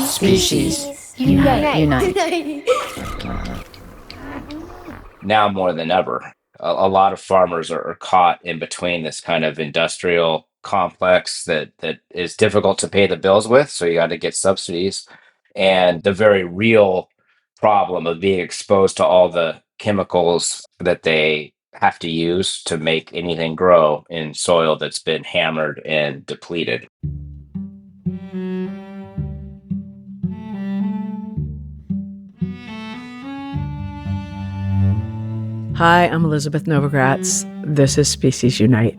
Species. Unite. Now more than ever, a lot of farmers are caught in between this kind of industrial complex that is difficult to pay the bills with. So you got to get subsidies, and the very real problem of being exposed to all the chemicals that they have to use to make anything grow in soil that's been hammered and depleted. Hi, I'm Elizabeth Novogratz. This is Species Unite.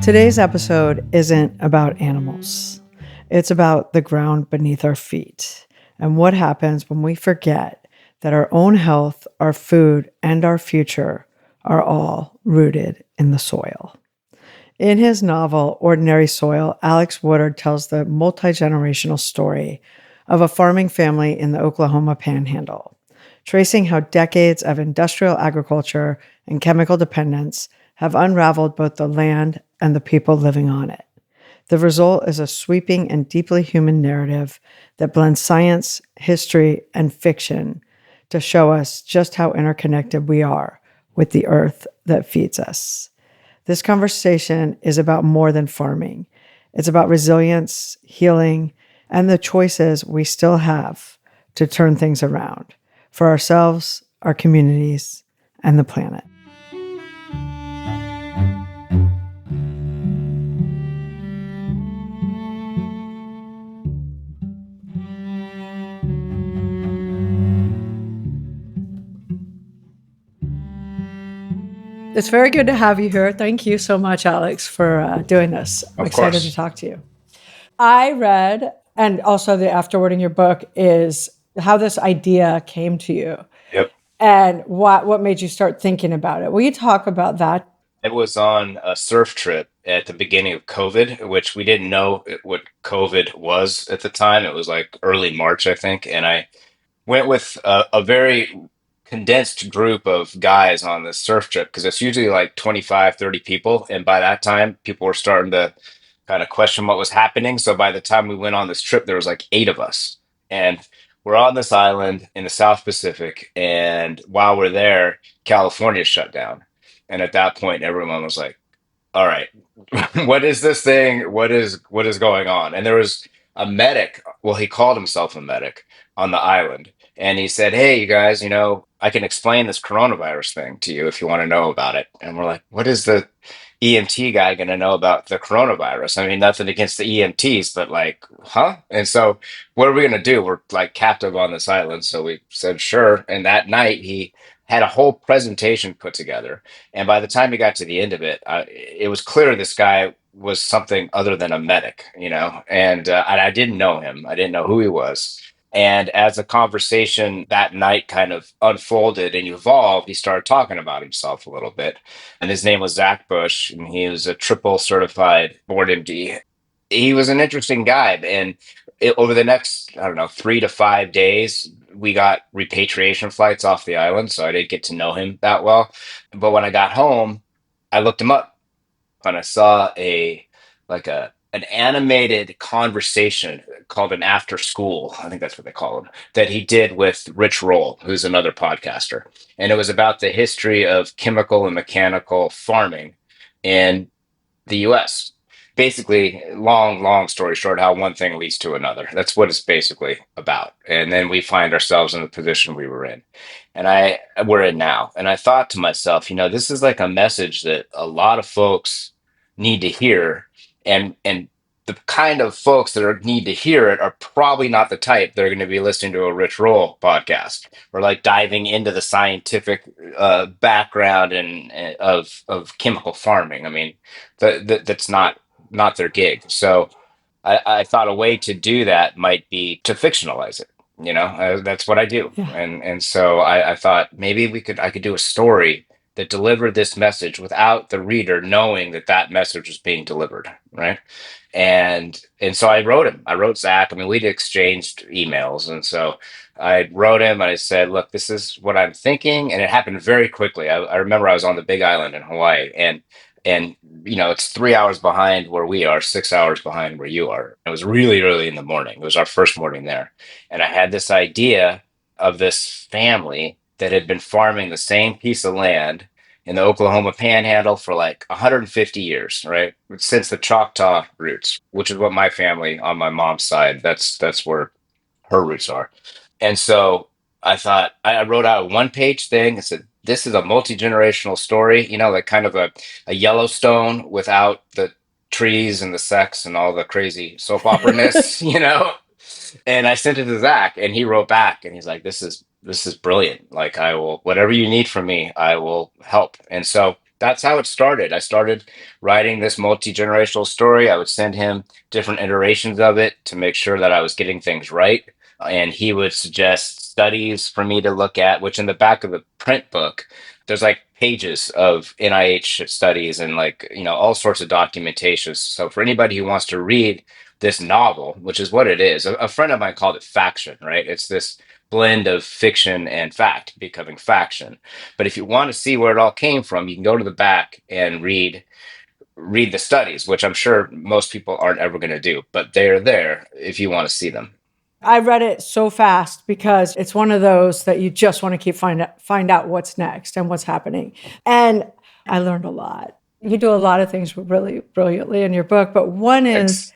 Today's episode isn't about animals. It's about the ground beneath our feet and what happens when we forget that our own health, our food, and our future are all rooted in the soil. In his novel, Ordinary Soil, Alex Woodard tells the multigenerational story of a farming family in the Oklahoma Panhandle, tracing how decades of industrial agriculture and chemical dependence have unraveled both the land and the people living on it. The result is a sweeping and deeply human narrative that blends science, history, and fiction to show us just how interconnected we are with the earth that feeds us. This conversation is about more than farming. It's about resilience, healing, and the choices we still have to turn things around for ourselves, our communities, and the planet. It's very good to have you here. Thank you so much, Alex, for doing this. I'm excited to talk to you. I read, and also the afterword in your book is how this idea came to you. Yep. And what made you start thinking about it? Will you talk about that? It was on a surf trip at the beginning of COVID, which we didn't know what COVID was at the time. It was like early March, I think. And I went with a very condensed group of guys on this surf trip because it's usually like 25, 30 people. And by that time, people were starting to kind of question what was happening. So by the time we went on this trip, there was like eight of us. And we're on this island in the South Pacific. And while we're there, California shut down. And at that point, everyone was like, all right, what is this thing? What is going on? And there was a medic. Well, he called himself a medic on the island. And he said, hey, you guys, I can explain this coronavirus thing to you if you want to know about it. And we're like, what is the EMT guy going to know about the coronavirus? I mean, nothing against the EMTs, but like, huh? And so what are we going to do? We're like captive on this island. So we said, sure. And that night he had a whole presentation put together. And by the time he got to the end of it, it was clear this guy was something other than a medic, and I didn't know him. I didn't know who he was. And as the conversation that night kind of unfolded and evolved, he started talking about himself a little bit. And his name was Zach Bush, and he was a triple certified board MD. He was an interesting guy. And over the next, I don't know, 3 to 5 days, we got repatriation flights off the island. So I didn't get to know him that well. But when I got home, I looked him up and I saw an animated conversation called an after school, I think that's what they call them, that he did with Rich Roll, who's another podcaster. And it was about the history of chemical and mechanical farming in the US. Basically, long story short, how one thing leads to another. That's what it's basically about. And then we find ourselves in the position we were in. And we're in now. And I thought to myself, this is like a message that a lot of folks need to hear. And the kind of folks that need to hear it are probably not the type that are going to be listening to a Rich Roll podcast or like diving into the scientific background of chemical farming. I mean, that's not their gig. So I thought a way to do that might be to fictionalize it. That's what I do. Yeah. And so I thought maybe I could do a story that delivered this message without the reader knowing that that message was being delivered, right? And so I wrote him. I wrote Zach. I mean, we'd exchanged emails, and so I wrote him and I said, "Look, this is what I'm thinking," and it happened very quickly. I remember I was on the Big Island in Hawaii, and it's 3 hours behind where we are, 6 hours behind where you are. It was really early in the morning. It was our first morning there, and I had this idea of this family that had been farming the same piece of land in the Oklahoma Panhandle for like 150 years, right? Since the Choctaw roots, which is what my family on my mom's side, that's where her roots are. And so I thought I wrote out a one-page thing. I said, this is a multi-generational story, like kind of a Yellowstone without the trees and the sex and all the crazy soap opera-ness, And I sent it to Zach, and he wrote back, and he's like, "This is brilliant. Like, I will, whatever you need from me, I will help." And so that's how it started. I started writing this multi-generational story. I would send him different iterations of it to make sure that I was getting things right, and he would suggest studies for me to look at. Which in the back of the print book, there's like pages of NIH studies and like all sorts of documentation. So for anybody who wants to read this novel, which is what it is. A friend of mine called it faction, right? It's this blend of fiction and fact becoming faction. But if you want to see where it all came from, you can go to the back and read the studies, which I'm sure most people aren't ever going to do, but they're there if you want to see them. I read it so fast because it's one of those that you just want to keep find out what's next and what's happening. And I learned a lot. You do a lot of things really brilliantly in your book, but one is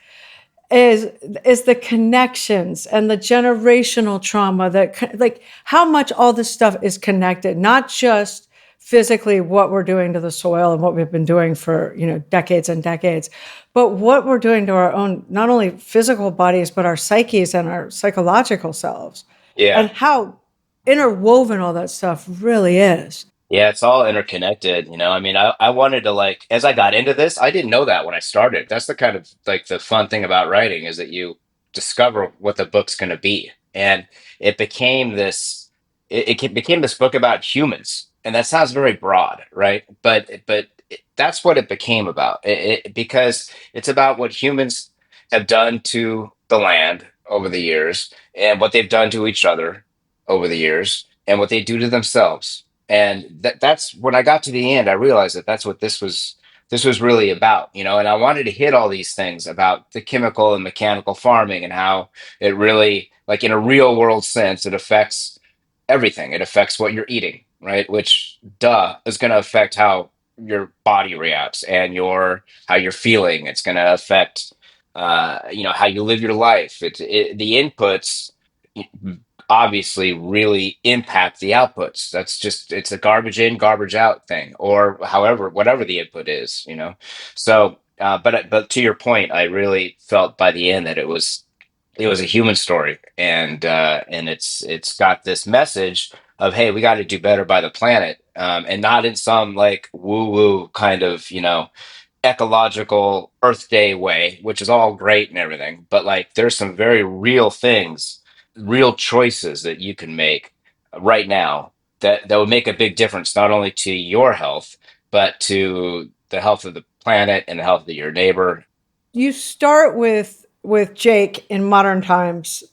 the connections and the generational trauma that, like, how much all this stuff is connected, not just physically what we're doing to the soil and what we've been doing for decades and decades, but what we're doing to our own, not only physical bodies, but our psyches and our psychological selves. Yeah. And how interwoven all that stuff really is. Yeah, it's all interconnected, I mean, I wanted to, like, as I got into this, I didn't know that when I started. That's the kind of like the fun thing about writing is that you discover what the book's going to be. And it became became this book about humans. And that sounds very broad, right? But that's what it became about. Because it's about what humans have done to the land over the years and what they've done to each other over the years and what they do to themselves. And that's when I got to the end, I realized that that's what this was really about, and I wanted to hit all these things about the chemical and mechanical farming and how it really, like in a real world sense, it affects everything. It affects what you're eating, right? Which, is going to affect how your body reacts and how you're feeling. It's going to affect, how you live your life. The inputs obviously really impact the outputs. It's a garbage in, garbage out thing, or however, whatever the input is, So, but to your point, I really felt by the end that it was a human story, and it's got this message of, hey, we got to do better by the planet, and not in some like woo woo kind of ecological Earth Day way, which is all great and everything, but like there's some very real things, real choices that you can make right now that would make a big difference, not only to your health, but to the health of the planet and the health of your neighbor. You start with Jake in modern times,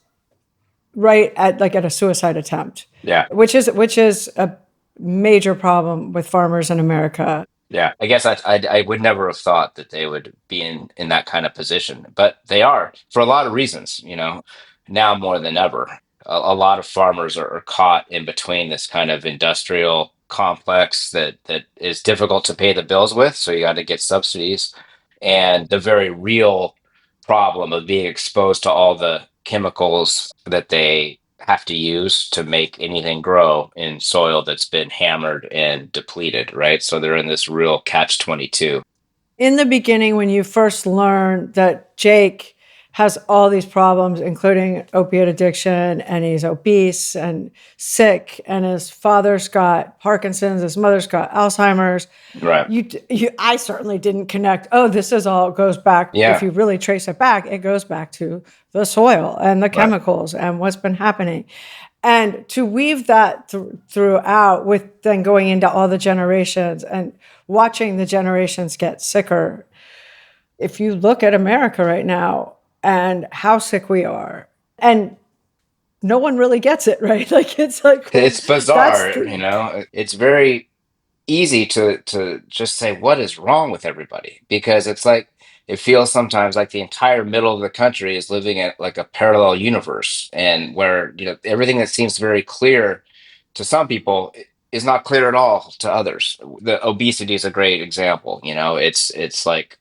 right at a suicide attempt. Yeah. Which is a major problem with farmers in America. Yeah, I guess I would never have thought that they would be in that kind of position, but they are for a lot of reasons, now more than ever. A lot of farmers are caught in between this kind of industrial complex that is difficult to pay the bills with, so you got to get subsidies, and the very real problem of being exposed to all the chemicals that they have to use to make anything grow in soil that's been hammered and depleted, right? So they're in this real catch-22. In the beginning, when you first learn that Jake has all these problems, including opiate addiction, and he's obese and sick, and his father's got Parkinson's, his mother's got Alzheimer's. Right. I certainly didn't connect. Oh, this is all goes back. Yeah. If you really trace it back, it goes back to the soil and the chemicals and what's been happening. And to weave that throughout with then going into all the generations and watching the generations get sicker. If you look at America right now and how sick we are, and no one really gets it, right? Like, it's like, well, It's that's bizarre, the, It's very easy to just say what is wrong with everybody because it's like it feels sometimes like the entire middle of the country is living at like a parallel universe and where everything that seems very clear to some people is not clear at all to others. The obesity is a great example. It's like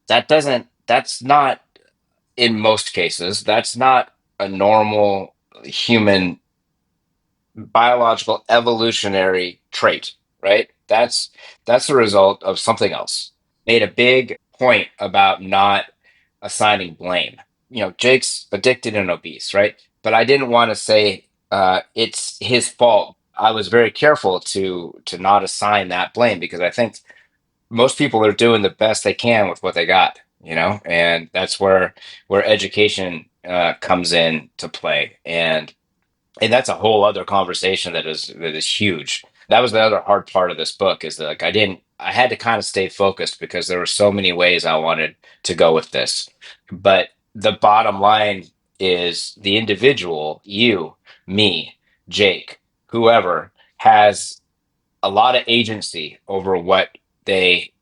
that's not, in most cases, that's not a normal human biological evolutionary trait, right? That's the result of something else. Made a big point about not assigning blame. Jake's addicted and obese, right? But I didn't want to say it's his fault. I was very careful to not assign that blame because I think most people are doing the best they can with what they got, and that's where education comes in to play. And that's a whole other conversation that is huge. That was the other hard part of this book is that like I had to kind of stay focused because there were so many ways I wanted to go with this. But the bottom line is the individual, you, me, Jake, whoever has a lot of agency over what they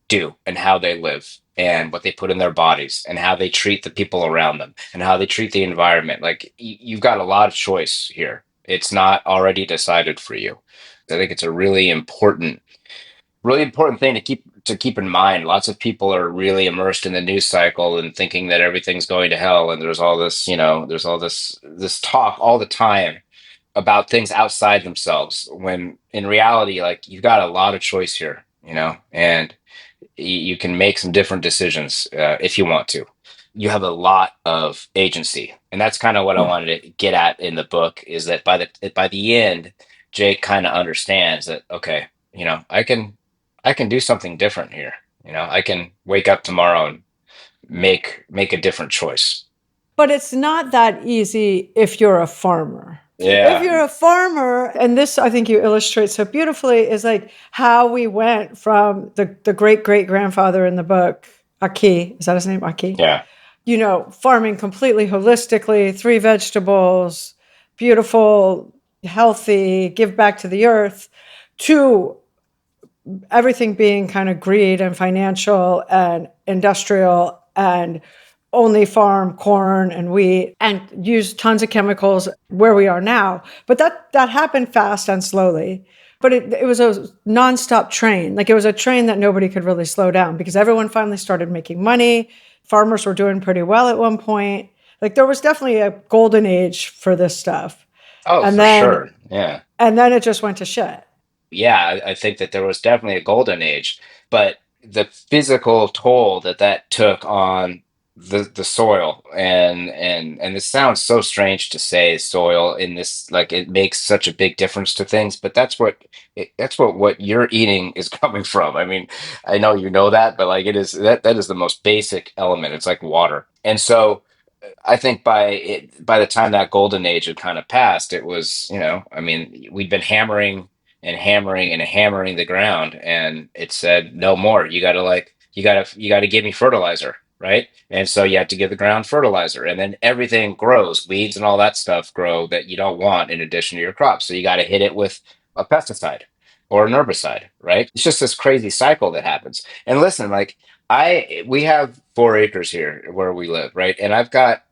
do and how they live and what they put in their bodies and how they treat the people around them and how they treat the environment. Like you've got a lot of choice here. It's not already decided for you. I think it's a really important thing to keep in mind. Lots of people are really immersed in the news cycle and thinking that everything's going to hell and there's all this talk all the time about things outside themselves when in reality like you've got a lot of choice here, and you can make some different decisions if you want to. You have a lot of agency, and that's kind of what I yeah. wanted to get at in the book. Is that by the end, Jake kind of understands that okay, I can do something different here. I can wake up tomorrow and make a different choice. But it's not that easy if you're a farmer. If Yeah, you're a farmer, and this I think you illustrate so beautifully, is like how we went from the great great grandfather in the book, Aki, is that his name? Aki? yeah. Farming completely holistically, three vegetables, beautiful, healthy, give back to the earth, to everything being kind of greed and financial and industrial and only farm corn and wheat and use tons of chemicals where we are now. But that happened fast and slowly. But it was a nonstop train. Like it was a train that nobody could really slow down because everyone finally started making money. Farmers were doing pretty well at one point. Like there was definitely a golden age for this stuff. Oh, And for then sure. Yeah. it just went to shit. Yeah, I think that there was definitely a golden age, but the physical toll that took on the soil and this sounds so strange to say soil in this like it makes such a big difference to things, but that's what you're eating is coming from. I mean, I know you know that, but like that is the most basic element. It's like water. And so I think by the time that golden age had kind of passed, it was, I mean, we'd been hammering and hammering and hammering the ground, and it said no more. You got to give me fertilizer, right? And so you have to give the ground fertilizer, and then everything grows, weeds and all that stuff grow that you don't want in addition to your crops. So you got to hit it with a pesticide or an herbicide, right? It's just this crazy cycle that happens. And listen, like we have 4 acres here where we live, right? And I've got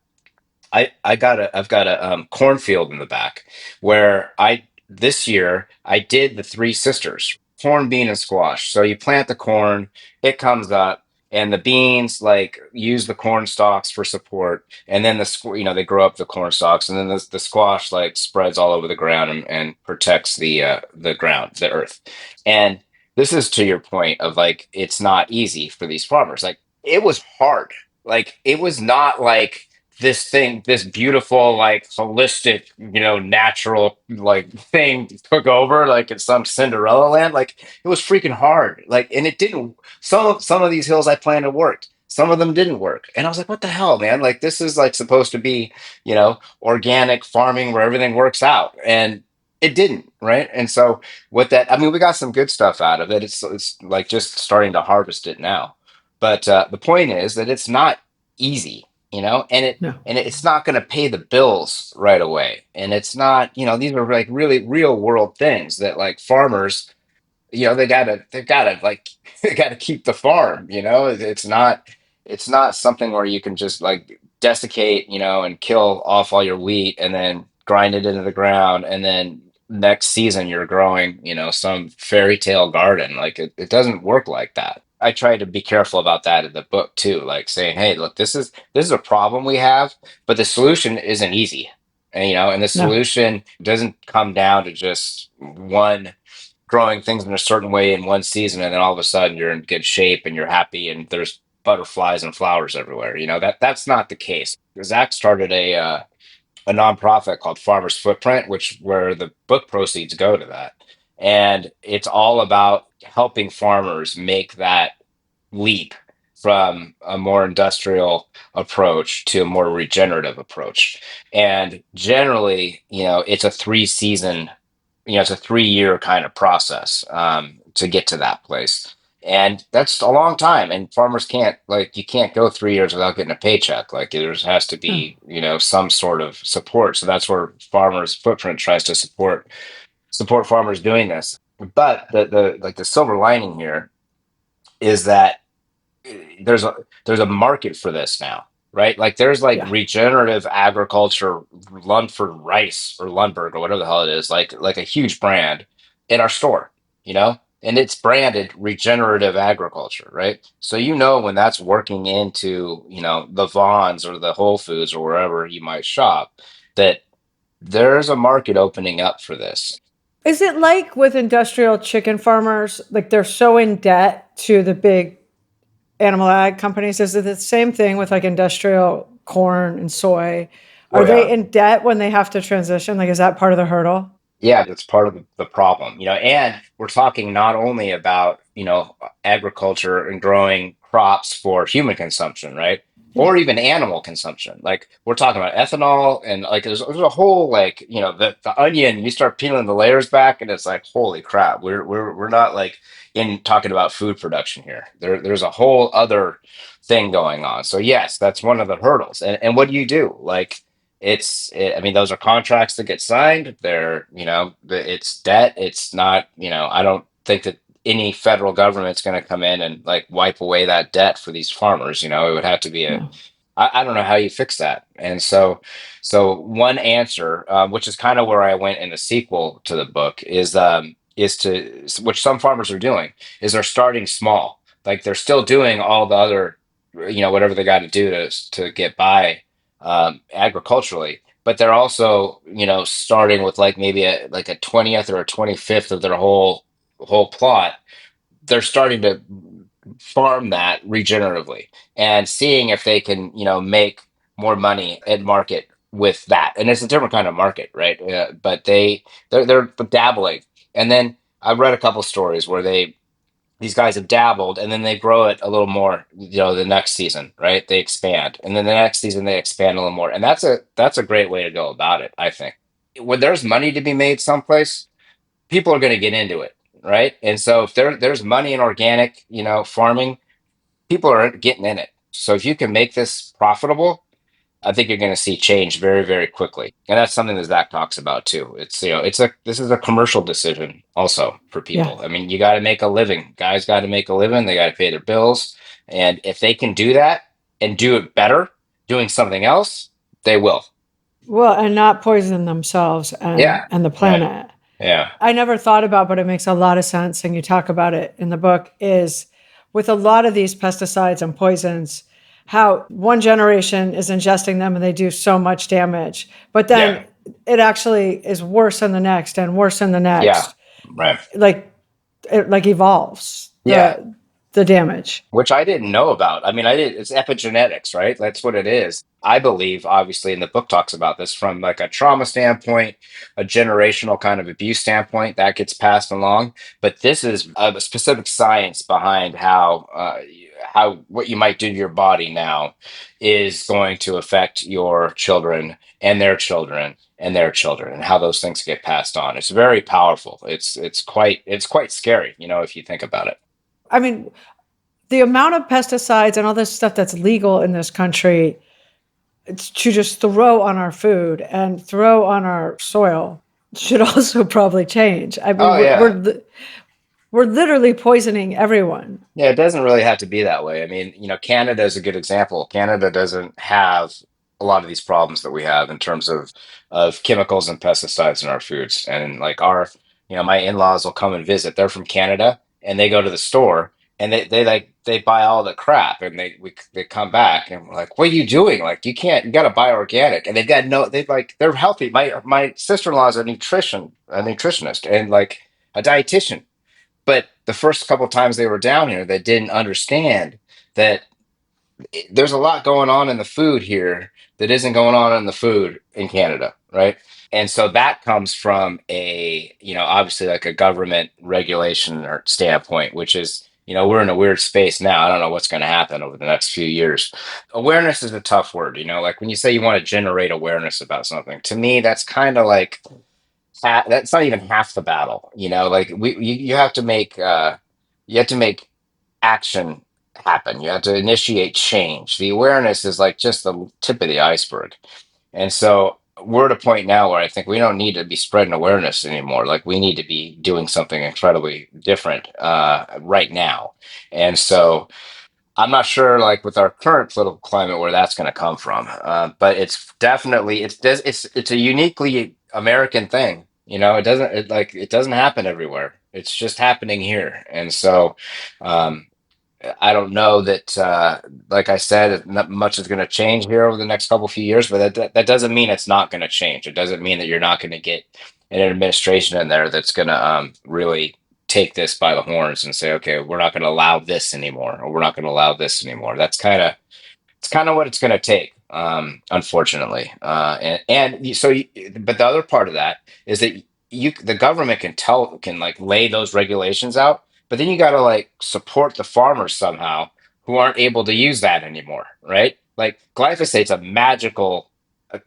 a cornfield in the back where I this year I did the three sisters, corn, bean, and squash. So you plant the corn, it comes up, and the beans like use the corn stalks for support, and then they grow up the corn stalks, and then the squash like spreads all over the ground and protects the ground, the earth. And this is to your point of like it's not easy for these farmers. Like it was hard. Like it was not like this beautiful, like holistic, natural like thing took over like in some Cinderella land. Like it was freaking hard. Like, and it didn't. Some of these hills I planted worked. some of them didn't work. And I was like, what the hell, man? Like, this is like supposed to be, organic farming where everything works out. And it didn't, right? And so with that, I mean, we got some good stuff out of it. It's like just starting to harvest it now. But the point is that it's not easy, No. and it's not going to pay the bills right away. And it's not, these are like really real world things that like farmers, they've gotta like they gotta keep the farm. It's not something where you can just like desiccate, and kill off all your wheat and then grind it into the ground, and then next season you're growing, some fairy tale garden. Like it doesn't work like that. I try to be careful about that in the book too, like saying, hey, look, this is a problem we have, but the solution isn't easy. And the No. solution doesn't come down to just one growing things in a certain way in one season, and then all of a sudden you're in good shape and you're happy and there's butterflies and flowers everywhere. That's not the case. Zach started a nonprofit called Farmers Footprint, which where the book proceeds go to that, and it's all about helping farmers make that leap from a more industrial approach to a more regenerative approach. And generally, it's a 3-year kind of process to get to that place. And that's a long time. And farmers can't, like, you can't go 3 years without getting a paycheck. Like, there has to No. be, some sort of support. So that's where Farmers Footprint tries to support farmers doing this. But the silver lining here is that there's a there's a market for this now, right? Like there's like Yeah. regenerative agriculture, Lunford Rice or Lundberg or whatever the hell it is, like a huge brand in our store, and it's branded regenerative agriculture, right? So when that's working into the Vons or the Whole Foods or wherever you might shop, that there's a market opening up for this. Is it like with industrial chicken farmers, like they're so in debt to the big animal ag companies? Is it the same thing with like industrial corn and soy? Oh Are they yeah. in debt when they have to transition? Like, is that part of the hurdle? Yeah, that's part of the problem, and we're talking not only about, agriculture and growing crops for human consumption, right? Yeah. Or even animal consumption. Like we're talking about ethanol and like there's a whole like, the onion, you start peeling the layers back and it's like, holy crap, we're not like in talking about food production here. There's a whole other thing going on. So yes, that's one of the hurdles. And what do you do? Like I mean, those are contracts that get signed. It's debt. It's not, I don't think that any federal government's going to come in and like wipe away that debt for these farmers. It would have to be No. I don't know how you fix that. And so one answer, which is kind of where I went in the sequel to the book, which some farmers are doing, is they're starting small. Like they're still doing all the other, whatever they got to do to get by agriculturally, but they're also, starting with like maybe like a 20th or a 25th of their whole plot. They're starting to farm that regeneratively and seeing if they can, make more money at market with that. And it's a different kind of market, right? But they're dabbling. And then I read a couple stories where these guys have dabbled and then they grow it a little more, the next season, right? They expand. And then the next season they expand a little more. And that's a great way to go about it, I think. When there's money to be made someplace, people are going to get into it, right? And so if there's money in organic, farming, people are getting in it. So if you can make this profitable, I think you're going to see change very, very quickly. And that's something that Zach talks about too. This is a commercial decision also for Yeah. people. I mean, you got to make a living. Guys got to make a living. They got to pay their bills. And if they can do that and do it better, doing something else, they will. Well, and not poison themselves Yeah. and the Right. planet. Yeah. I never thought about, but it makes a lot of sense, and you talk about it in the book, is with a lot of these pesticides and poisons, how one generation is ingesting them and they do so much damage, but Yeah. then it actually is worse in the next and worse in the Yeah. next. Right. Like it like evolves Yeah. the damage. Which I didn't know about. I mean, it's epigenetics, right? That's what it is. I believe, obviously, and the book talks about this from like a trauma standpoint, a generational kind of abuse standpoint that gets passed along. But this is a specific science behind how what you might do to your body now is going to affect your children and their children and their children, and how those things get passed on. It's very powerful. It's quite scary, if you think about it. I mean, the amount of pesticides and all this stuff that's legal in this country to just throw on our food and throw on our soil should also probably change. I mean, Oh yeah. we're literally poisoning everyone. Yeah, it doesn't really have to be that way. I mean, Canada is a good example. Canada doesn't have a lot of these problems that we have in terms of chemicals and pesticides in our foods. And like my in-laws will come and visit. They're from Canada, and they go to the store, and they buy all the crap, and they come back, and we're like, "What are you doing? Like, you got to buy organic." And they're healthy. My sister-in-law is a nutritionist, and like a dietitian. But the first couple times they were down here, they didn't understand that there's a lot going on in the food here that isn't going on in the food in Canada, right? And so that comes from obviously like a government regulation or standpoint, which is, we're in a weird space now. I don't know what's going to happen over the next few years. Awareness is a tough word, like when you say you want to generate awareness about something, to me, that's kind of like that's not even half the battle. Like you have to make action happen. You have to initiate change. The awareness is like just the tip of the iceberg. And so we're at a point now where I think we don't need to be spreading awareness anymore. Like we need to be doing something incredibly different right now. And so I'm not sure, like with our current political climate, where that's going to come from. But it's definitely it's a uniquely American thing. It doesn't happen everywhere. It's just happening here, and so um, I don't know that. Like I said, not much is going to change here over the next couple few years, but that doesn't mean it's not going to change. It doesn't mean that you're not going to get an administration in there that's going to really take this by the horns and say, okay, we're not going to allow this anymore, or we're not going to allow this anymore. It's kind of what it's going to take, unfortunately. But the other part of that is that the government can like lay those regulations out, but then you got to like support the farmers somehow who aren't able to use that anymore, right? Like glyphosate's a magical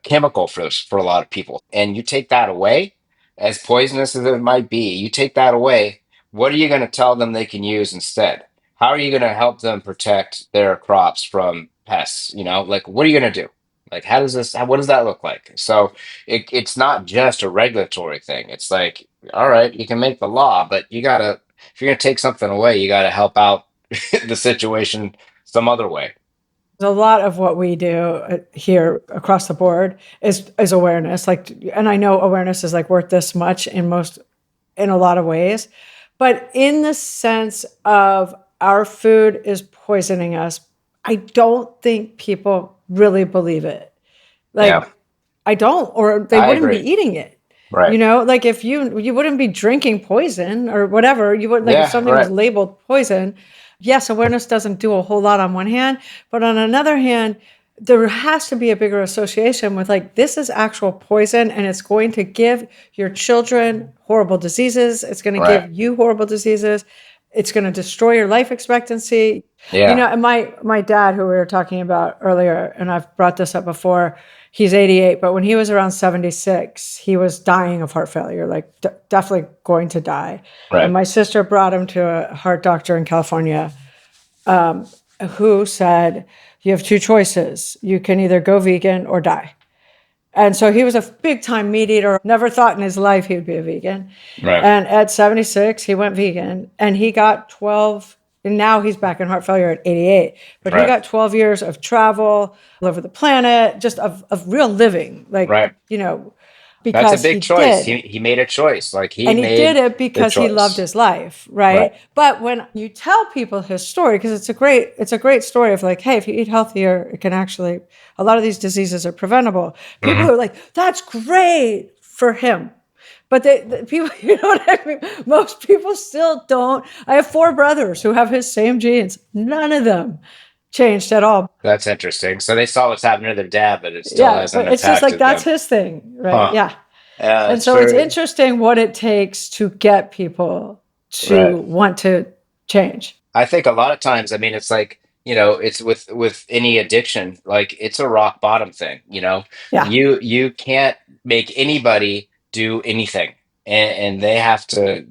chemical for a lot of people, and you take that away, as poisonous as it might be, you take that away. What are you going to tell them they can use instead? How are you going to help them protect their crops from pests? Like what are you going to do? Like what does that look like? So it's not just a regulatory thing. It's like, all right, you can make the law, but if you're going to take something away, you got to help out the situation some other way. A lot of what we do here across the board is awareness. Like, and I know awareness is like worth this much in a lot of ways, but in the sense of our food is poisoning us, I don't think people really believe it. Like, Yeah, I don't, or they I wouldn't be agree. eating it. Right. Like if you wouldn't be drinking poison or whatever, you would, like if Yeah, something was right. labeled poison, yes, awareness doesn't do a whole lot on one hand, but on another hand, there has to be a bigger association with like this is actual poison and it's going to give your children horrible diseases. It's going to Right. give you horrible diseases. It's going to destroy your life expectancy. Yeah. And my dad, who we were talking about earlier, and I've brought this up before, he's 88, but when he was around 76, he was dying of heart failure, like definitely going to die. And Right. my sister brought him to a heart doctor in California, who said, you have two choices. You can either go vegan or die. And so he was a big time meat eater, never thought in his life he would be a vegan. Right. And at 76, he went vegan and he got 12, and now he's back in heart failure at 88. But he Right. got 12 years of travel all over the planet, just of real living, like, Right. That's a because he big choice. did. He made a choice. Like he And he did made it the because he loved choice. his life, Right. right? But when you tell people his story, because it's a great story of like, hey, if you eat healthier, it can actually, a lot of these diseases are preventable. People Hmm. are like, that's great for him. But the people, what I mean? Most people still don't. I have 4 brothers who have his same genes. None of them changed at all. That's interesting. So they saw what's happening to their dad, but it still Yeah, hasn't but it's just like impacted that's them. his thing, right? Huh. Yeah. Yeah, And that's so it's very interesting what it takes to get people to right. want to change. I think a lot of times, I mean, it's like it's with any addiction, like it's a rock bottom thing. Yeah. You can't make anybody do anything, and they have to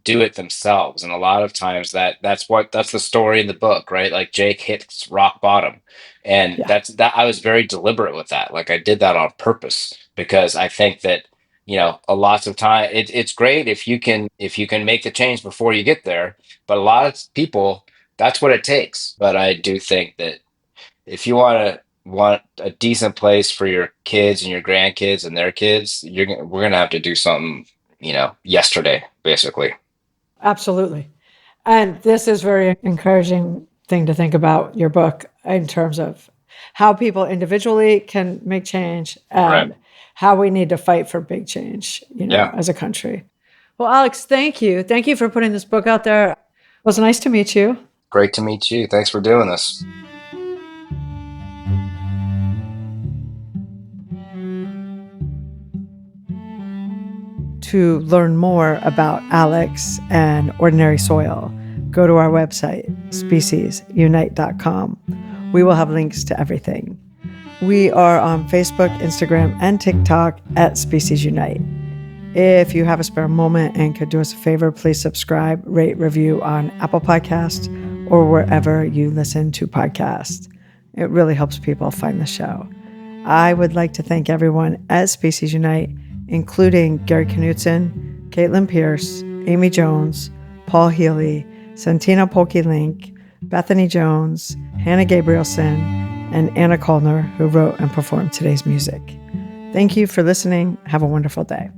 do it themselves. And a lot of times that's the story in the book, right? Like Jake hits rock bottom, and Yeah. that I was very deliberate with that. Like I did that on purpose because I think that a lots of time it's great if you can make the change before you get there, but a lot of people, that's what it takes. But I do think that if you want a decent place for your kids and your grandkids and their kids, we're gonna have to do something, yesterday, basically. Absolutely. And this is very encouraging thing to think about your book in terms of how people individually can make change Right. and how we need to fight for big change, Yeah. as a country. Well, Alex, thank you. Thank you for putting this book out there. It was nice to meet you. Great to meet you. Thanks for doing this. To learn more about Alex and Ordinary Soil, go to our website, speciesunite.com. We will have links to everything. We are on Facebook, Instagram, and TikTok at Species Unite. If you have a spare moment and could do us a favor, please subscribe, rate, review on Apple Podcasts or wherever you listen to podcasts. It really helps people find the show. I would like to thank everyone at Species Unite, including Gary Knutson, Caitlin Pierce, Amy Jones, Paul Healy, Santina Polke-Link, Bethany Jones, Hannah Gabrielson, and Anna Kolner, who wrote and performed today's music. Thank you for listening. Have a wonderful day.